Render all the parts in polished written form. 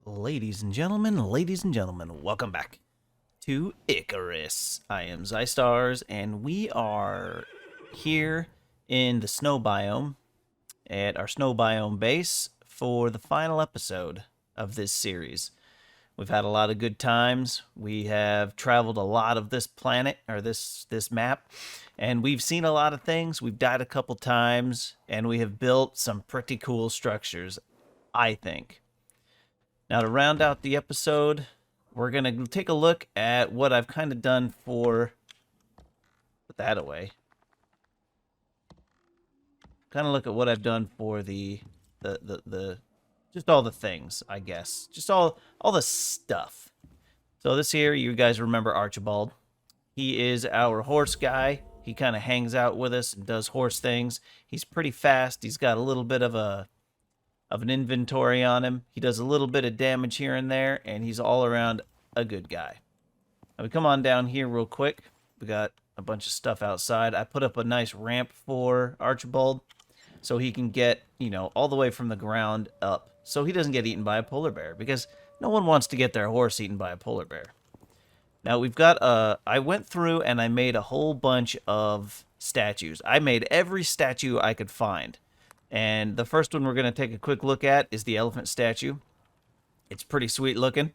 Ladies and gentlemen, welcome back to Icarus. I am Zystars, and we are here in the snow biome at our snow biome base for the final episode of this series. We've had a lot of good times. We have traveled a lot of this planet, or this map, and we've seen a lot of things. We've died a couple times, and we have built some pretty cool structures, I think. Now, to round out the episode, we're going to take a look at what I've kind of done for... Put that away. Kind of look at what I've done for the just all the things, I guess. Just all the stuff. So this here, you guys remember Archibald. He is our horse guy. He kind of hangs out with us and does horse things. He's pretty fast. He's got a little bit of an inventory on him. He does a little bit of damage here and there, and he's all around a good guy. Now we come on down here real quick. We got a bunch of stuff outside. I put up a nice ramp for Archibald so he can get, all the way from the ground up, so he doesn't get eaten by a polar bear, because no one wants to get their horse eaten by a polar bear. Now we've got I went through and I made a whole bunch of statues. I made every statue I could find. And the first one we're going to take a quick look at is the elephant statue. It's pretty sweet looking.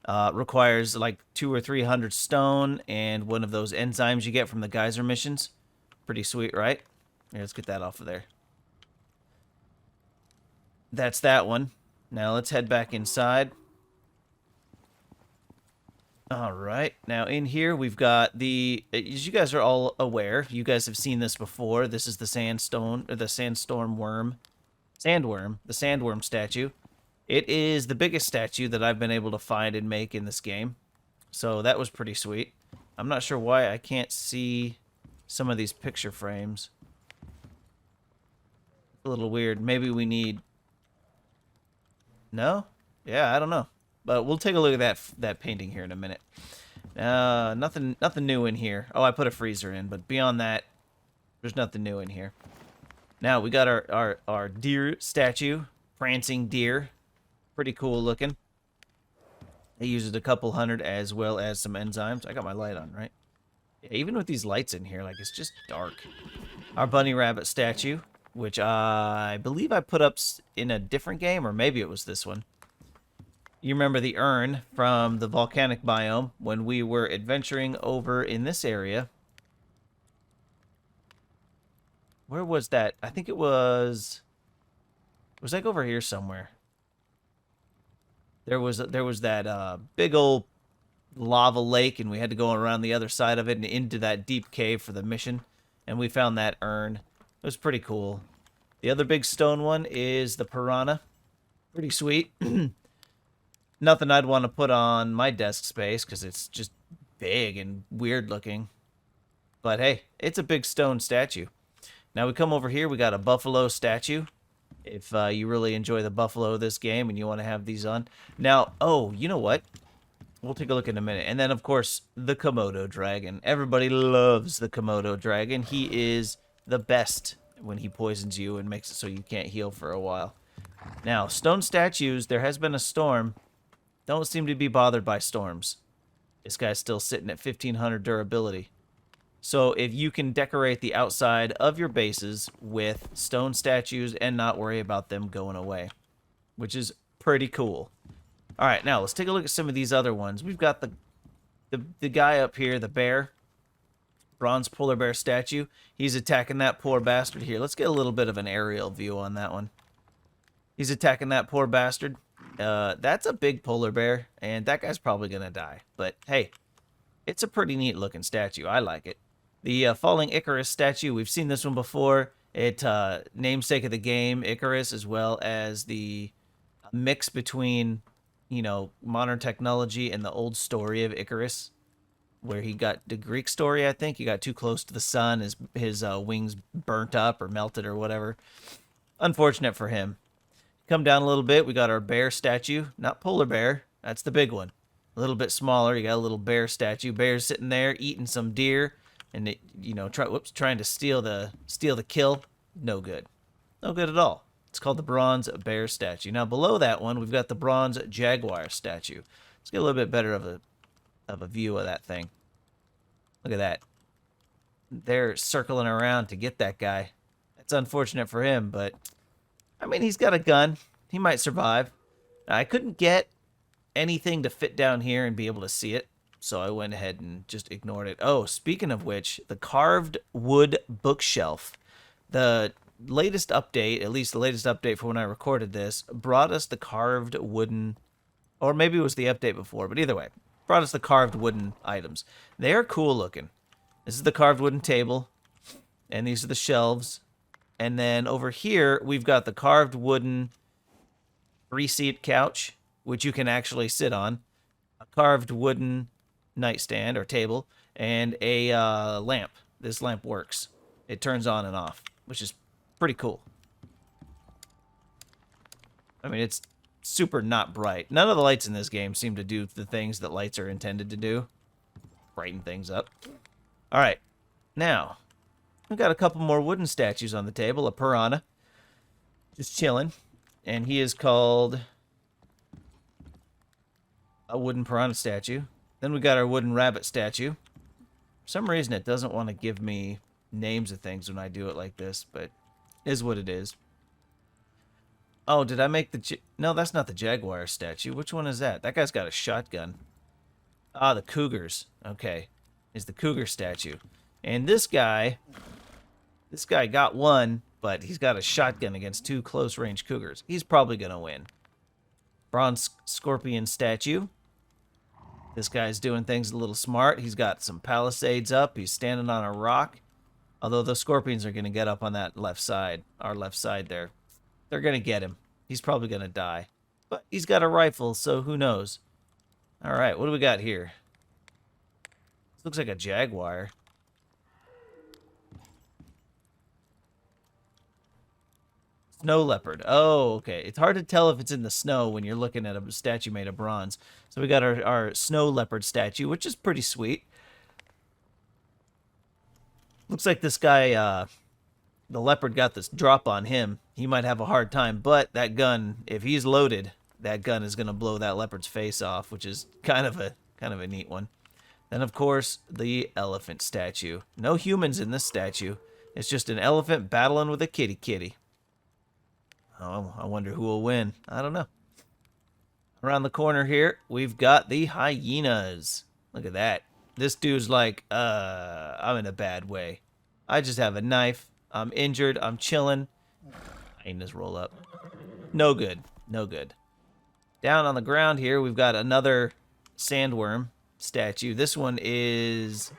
Requires like 200 or 300 stone and one of those enzymes you get from the geyser missions. Pretty sweet, right? Here, let's get that off of there. That's that one. Now let's head back inside. All right. Now in here we've got as you guys are all aware, you guys have seen this before. This is the sandworm, the sandworm statue. It is the biggest statue that I've been able to find and make in this game. So that was pretty sweet. I'm not sure why I can't see some of these picture frames. A little weird. Maybe we need... No? Yeah, I don't know. But we'll take a look at that painting here in a minute. Nothing new in here. Oh, I put a freezer in, but beyond that, there's nothing new in here. Now we got our deer statue, prancing deer, pretty cool looking. It uses a couple hundred as well as some enzymes. I got my light on, right? Yeah, even with these lights in here, like it's just dark. Our bunny rabbit statue, which I believe I put up in a different game, or maybe it was this one. You remember the urn from the volcanic biome when we were adventuring over in this area. Where was that? I think it was like over here somewhere. There was that big old lava lake, and we had to go around the other side of it and into that deep cave for the mission, and we found that urn. It was pretty cool. The other big stone one is the piranha. Pretty sweet. Nothing I'd want to put on my desk space because it's just big and weird looking. But hey, it's a big stone statue. Now we come over here, we got a buffalo statue. If you really enjoy the buffalo of this game and you want to have these on. Now, oh, you know what? We'll take a look in a minute. And then, of course, the Komodo dragon. Everybody loves the Komodo dragon. He is the best when he poisons you and makes it so you can't heal for a while. Now, stone statues, there has been a storm. Don't seem to be bothered by storms. This guy's still sitting at 1500 durability. So if you can decorate the outside of your bases with stone statues and not worry about them going away, which is pretty cool. All right, now let's take a look at some of these other ones. We've got the guy up here, the bear, bronze polar bear statue. He's attacking that poor bastard here. Let's get a little bit of an aerial view on that one. He's attacking that poor bastard. That's a big polar bear, and that guy's probably gonna die. But hey, it's a pretty neat looking statue. I like it. The falling Icarus statue, we've seen this one before. It namesake of the game, Icarus, as well as the mix between, modern technology and the old story of Icarus, where he got the Greek story, I think. He got too close to the sun, his wings burnt up or melted or whatever. Unfortunate for him. Come down a little bit, we got our bear statue. Not polar bear, that's the big one. A little bit smaller, you got a little bear statue. Bear's sitting there eating some deer, and it, trying to steal the kill. No good. No good at all. It's called the bronze bear statue. Now, below that one, we've got the bronze jaguar statue. Let's get a little bit better of a view of that thing. Look at that. They're circling around to get that guy. It's unfortunate for him, but I mean, he's got a gun. He might survive. I couldn't get anything to fit down here and be able to see it, so I went ahead and just ignored it. Oh, speaking of which, the carved wood bookshelf. The latest update, at least the latest update for when I recorded this, brought us the carved wooden, or maybe it was the update before, but either way, brought us the carved wooden items. They are cool looking. This is the carved wooden table, and these are the shelves. And then over here, we've got the carved wooden 3-seat couch, which you can actually sit on, a carved wooden nightstand or table, and a lamp. This lamp works. It turns on and off, which is pretty cool. I mean, it's super not bright. None of the lights in this game seem to do the things that lights are intended to do. Brighten things up. All right, now, we've got a couple more wooden statues on the table. A piranha, just chilling, and he is called a wooden piranha statue. Then we got our wooden rabbit statue. For some reason, it doesn't want to give me names of things when I do it like this, but it is what it is. Oh, did I make the... No, that's not the jaguar statue. Which one is that? That guy's got a shotgun. Ah, the cougars. Okay. Is the cougar statue. And this guy got one, but he's got a shotgun against 2 close-range cougars. He's probably going to win. Bronze scorpion statue. This guy's doing things a little smart. He's got some palisades up. He's standing on a rock. Although the scorpions are going to get up on that left side, our left side there. They're going to get him. He's probably going to die. But he's got a rifle, so who knows? All right, what do we got here? This looks like a jaguar. Snow leopard. Oh, okay. It's hard to tell if it's in the snow when you're looking at a statue made of bronze. So we got our snow leopard statue, which is pretty sweet. Looks like this guy, the leopard got this drop on him. He might have a hard time, but that gun, if he's loaded, that gun is going to blow that leopard's face off, which is kind of a neat one. Then, of course, the elephant statue. No humans in this statue. It's just an elephant battling with a kitty. Oh, I wonder who will win. I don't know. Around the corner here, we've got the hyenas. Look at that. This dude's like, I'm in a bad way. I just have a knife. I'm injured. I'm chilling. Hyenas roll up. No good. No good. Down on the ground here, we've got another sandworm statue. This one is...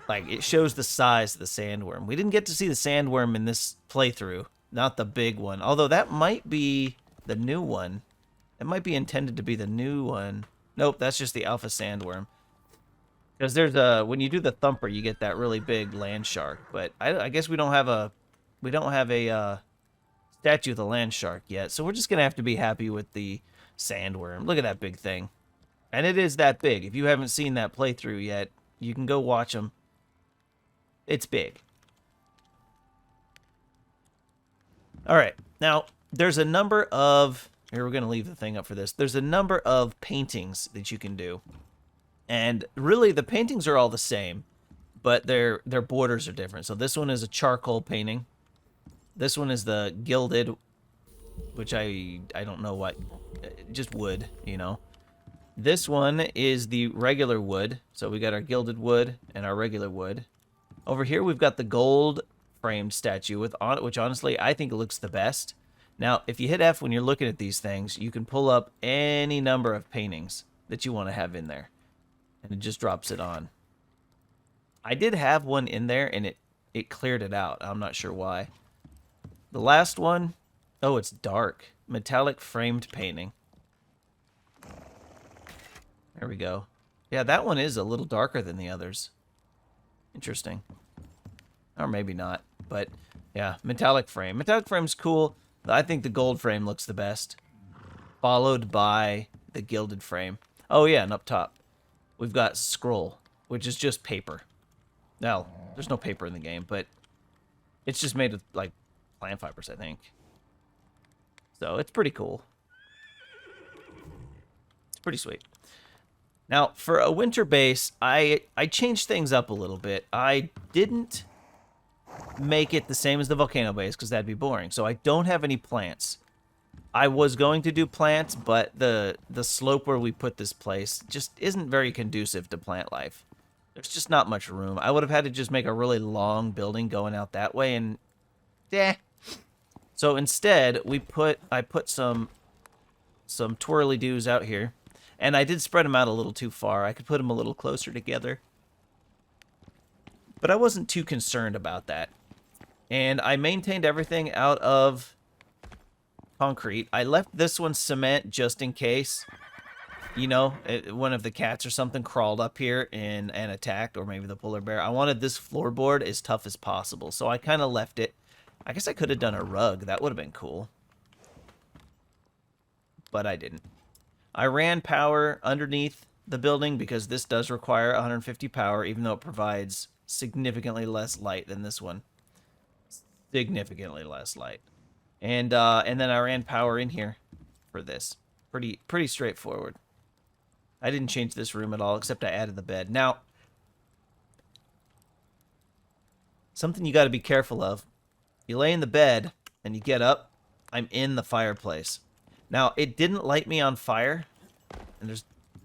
like, it shows the size of the sandworm. We didn't get to see the sandworm in this playthrough. Not the big one. Although that might be the new one. It might be intended to be the new one. Nope, that's just the alpha sandworm. Because there's a... when you do the thumper, you get that really big land shark. But I guess we don't have a... statue of the land shark yet. So we're just going to have to be happy with the sandworm. Look at that big thing. And it is that big. If you haven't seen that playthrough yet, you can go watch them. It's big. Alright, now, there's a number of... here, we're going to leave the thing up for this. There's a number of paintings that you can do. And really, the paintings are all the same, but their borders are different. So this one is a charcoal painting. This one is the gilded, which I don't know what, just wood, you know. This one is the regular wood. So we got our gilded wood and our regular wood. Over here, we've got the gold framed statue, which honestly, I think it looks the best. Now, if you hit F when you're looking at these things, you can pull up any number of paintings that you want to have in there. And it just drops it on. I did have one in there, and it cleared it out. I'm not sure why. The last one, oh, it's dark. Metallic framed painting. There we go. Yeah, that one is a little darker than the others. Interesting. Or maybe not. But, yeah, metallic frame. Metallic frame's cool. I think the gold frame looks the best. Followed by the gilded frame. Oh, yeah, and up top, we've got scroll, which is just paper. Now, there's no paper in the game, but it's just made of, like, plant fibers, I think. So it's pretty cool. It's pretty sweet. Now, for a winter base, I changed things up a little bit. I didn't make it the same as the volcano base because that'd be boring. So I don't have any plants. I was going to do plants, but the slope where we put this place just isn't very conducive to plant life. There's just not much room. I would have had to just make a really long building going out that way, and So instead, I put some twirly-doos out here, and I did spread them out a little too far. I could put them a little closer together, but I wasn't too concerned about that. And I maintained everything out of concrete. I left this one cement just in case, you know, one of the cats or something crawled up here and attacked, or maybe the polar bear. I wanted this floorboard as tough as possible, so I kind of left it. I guess I could have done a rug. That would have been cool. But I didn't. I ran power underneath the building because this does require 150 power, even though it provides significantly less light than this one. Significantly less light. And then I ran power in here for this. Pretty straightforward. I didn't change this room at all, except I added the bed. Now, something you got to be careful of. You lay in the bed, and you get up. I'm in the fireplace. Now, it didn't light me on fire. And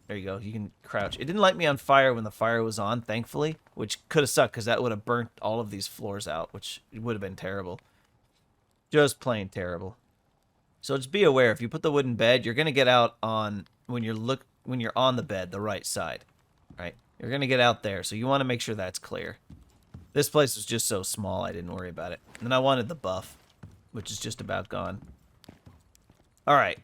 there you go. You can crouch. It didn't light me on fire when the fire was on, thankfully, which could have sucked because that would have burnt all of these floors out, which would have been terrible. Just plain terrible. So just be aware, if you put the wooden bed, you're going to get out on, when you're on the bed, the right side, right? You're going to get out there, so you want to make sure that's clear. This place was just so small, I didn't worry about it. And then I wanted the buff, which is just about gone. All right.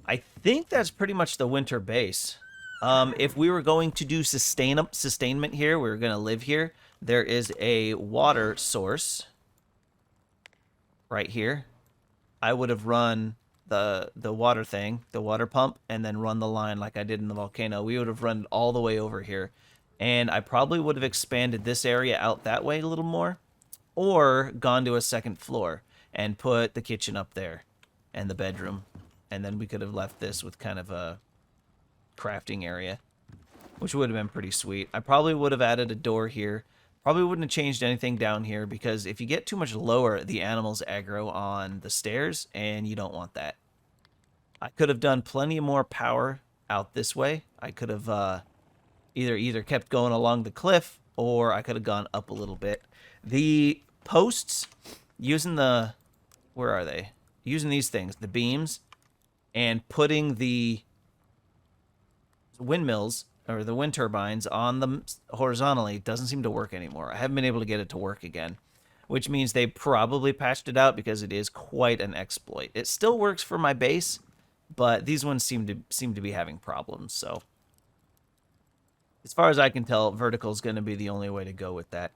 I think that's pretty much the winter base. If we were going to do sustainment here, we were going to live here, there is a water source right here. I would have run the water thing, the water pump, and then run the line like I did in the volcano. We would have run it all the way over here. And I probably would have expanded this area out that way a little more, or gone to a second floor and put the kitchen up there and the bedroom. And then we could have left this with kind of a crafting area, which would have been pretty sweet. I probably would have added a door here. Probably wouldn't have changed anything down here, because if you get too much lower, the animals aggro on the stairs, and you don't want that. I could have done plenty more power out this way. I could have either kept going along the cliff, or I could have gone up a little bit. The posts, using the... Where are they? Using these things, the beams, and putting the windmills, or the wind turbines, on them horizontally doesn't seem to work anymore. I haven't been able to get it to work again, which means they probably patched it out, because it is quite an exploit. It still works for my base, but these ones seem to be having problems. So as far as I can tell, vertical is going to be the only way to go with that,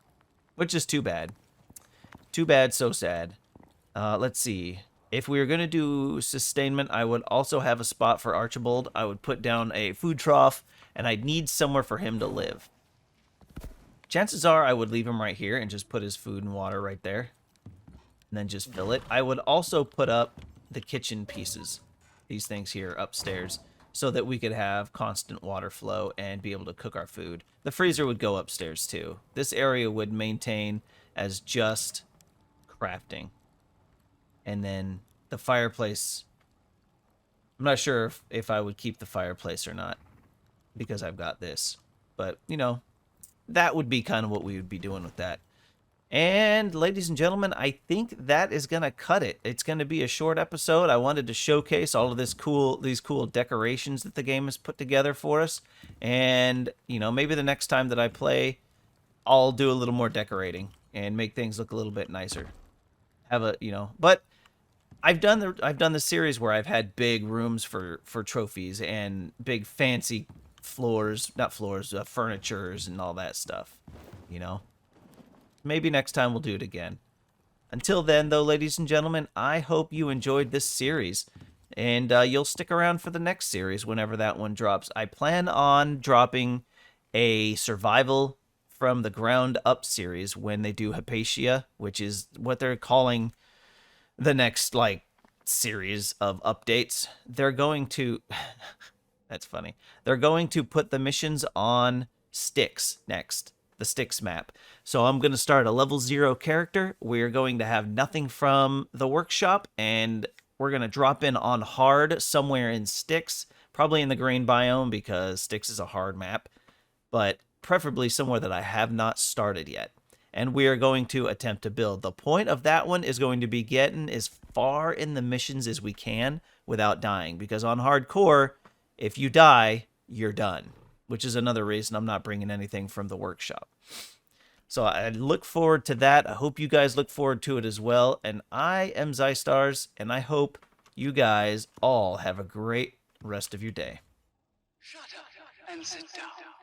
which is too bad. Too bad, so sad. Let's see. If we were going to do sustainment, I would also have a spot for Archibald. I would put down a food trough, and I'd need somewhere for him to live. Chances are I would leave him right here and just put his food and water right there, and then just fill it. I would also put up the kitchen pieces, these things here upstairs, so that we could have constant water flow and be able to cook our food. The freezer would go upstairs too. This area would maintain as just crafting. And then the fireplace, I'm not sure if I would keep the fireplace or not, because I've got this. But, you know, that would be kind of what we would be doing with that. And, ladies and gentlemen, I think that is going to cut it. It's going to be a short episode. I wanted to showcase all of these cool decorations that the game has put together for us. And, you know, maybe the next time that I play, I'll do a little more decorating and make things look a little bit nicer. But I've done the series where I've had big rooms for trophies and big fancy furnitures and all that stuff, you know. Maybe next time we'll do it again. Until then, though, ladies and gentlemen, I hope you enjoyed this series, and you'll stick around for the next series whenever that one drops. I plan on dropping a survival from the ground up series when they do Hypatia, which is what they're calling the next, like, series of updates, they're going to that's funny. They're going to put the missions on sticks next, the sticks map. So I'm going to start a level 0 character. We're going to have nothing from the workshop, and we're going to drop in on hard somewhere in sticks, probably in the green biome because sticks is a hard map, but preferably somewhere that I have not started yet. And we are going to attempt to build. The point of that one is going to be getting as far in the missions as we can without dying, because on hardcore, if you die, you're done, which is another reason I'm not bringing anything from the workshop. So I look forward to that. I hope you guys look forward to it as well. And I am Zystars, and I hope you guys all have a great rest of your day. Shut up and sit down.